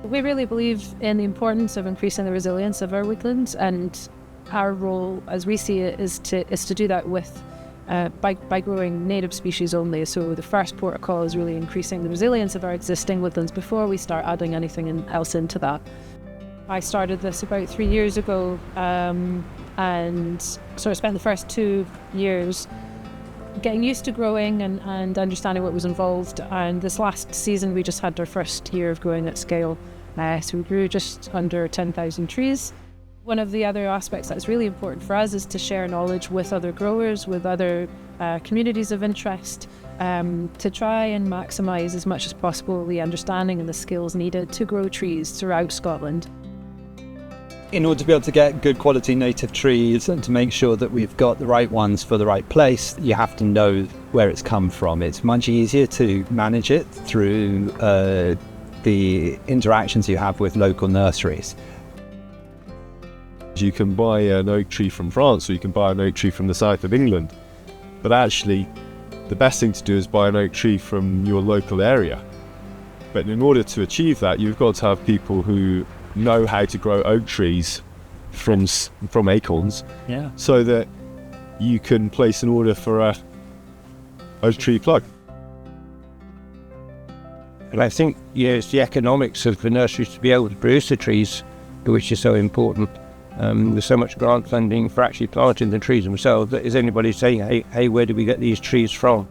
We really believe in the importance of increasing the resilience of our woodlands, and our role, as we see it, is to do that with by growing native species only. So the first port of call is really increasing the resilience of our existing woodlands before we start adding anything else into that. I started this about 3 years ago, and sort of spent the first 2 years getting used to growing and understanding what was involved. And this last season we just had our first year of growing at scale. So we grew just under 10,000 trees. One of the other aspects that's really important for us is to share knowledge with other growers, with other communities of interest, to try and maximise as much as possible the understanding and the skills needed to grow trees throughout Scotland. In order to be able to get good quality native trees and to make sure that we've got the right ones for the right place, you have to know where it's come from. It's much easier to manage it through the interactions you have with local nurseries. You can buy an oak tree from France, or you can buy an oak tree from the south of England, but actually the best thing to do is buy an oak tree from your local area. But in order to achieve that, you've got to have people who know how to grow oak trees from acorns, so that you can place an order for a oak tree plug. And I think it's the economics of the nurseries to be able to produce the trees which is so important. There's so much grant funding for actually planting the trees themselves that is anybody saying, hey, where do we get these trees from?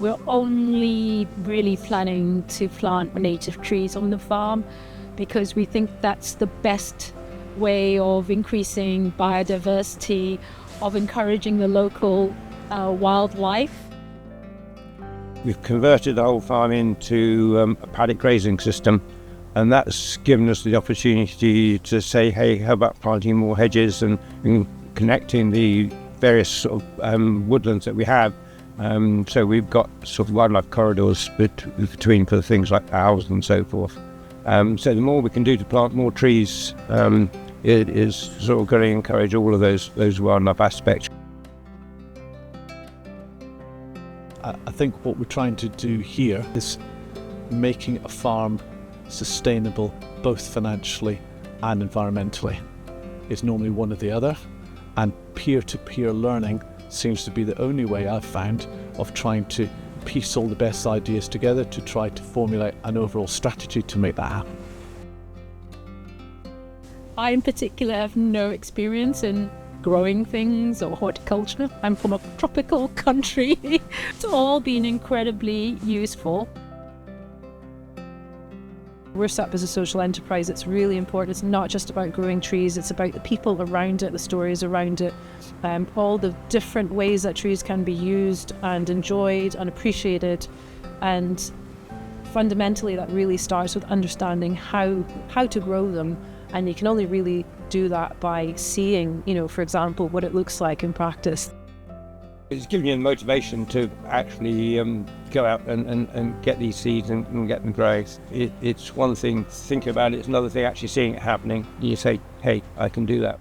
We're only really planning to plant native trees on the farm because we think that's the best way of increasing biodiversity, of encouraging the local wildlife. We've converted the whole farm into a paddock grazing system, and that's given us the opportunity to say, hey, how about planting more hedges and connecting the various sort of woodlands that we have. So we've got sort of wildlife corridors between for things like owls and so forth. So the more we can do to plant more trees, it is sort of going to encourage all of those wildlife aspects. I think what we're trying to do here is making a farm sustainable both financially and environmentally. It's normally one or the other, and peer-to-peer learning seems to be the only way I've found of trying to piece all the best ideas together to try to formulate an overall strategy to make that happen. I in particular have no experience in growing things or horticulture. I'm from a tropical country. It's all been incredibly useful. We're set up as a social enterprise. It's really important. It's not just about growing trees, it's about the people around it, the stories around it, all the different ways that trees can be used and enjoyed and appreciated. And fundamentally that really starts with understanding how to grow them, and you can only really do that by seeing, for example, what it looks like in practice. It's giving you the motivation to actually go out and get these seeds and get them growing. It's one thing thinking about it, it's another thing actually seeing it happening. You say, hey, I can do that.